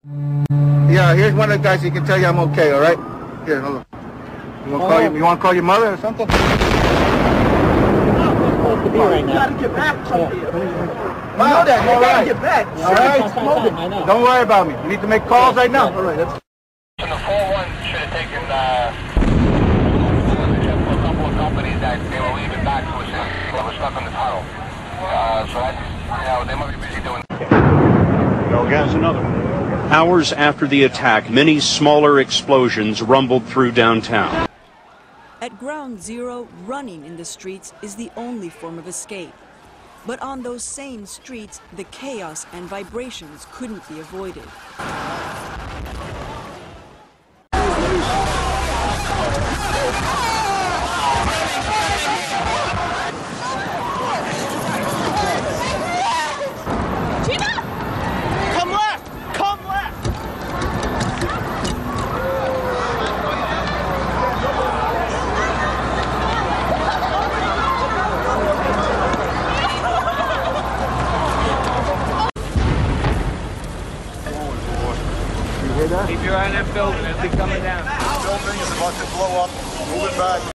Yeah, here's one of the guys. He can tell you I'm okay. All right. Here, hold on. You want to call your mother or something? You gotta get back something. You know that. You gotta get back. All right. Don't worry about me. You need to make calls right now. All right. The 4-1 should have taken a couple of companies that they were leaving back to us that were stuck in the tunnel. So that's, they might be busy doing that. Go against another one. Hours after the attack, many smaller explosions rumbled through downtown. At Ground Zero, running in the streets is the only form of escape. But on those same streets, the chaos and vibrations couldn't be avoided. Keep your eye on that building as they coming down. Building is about to blow up. Moving back.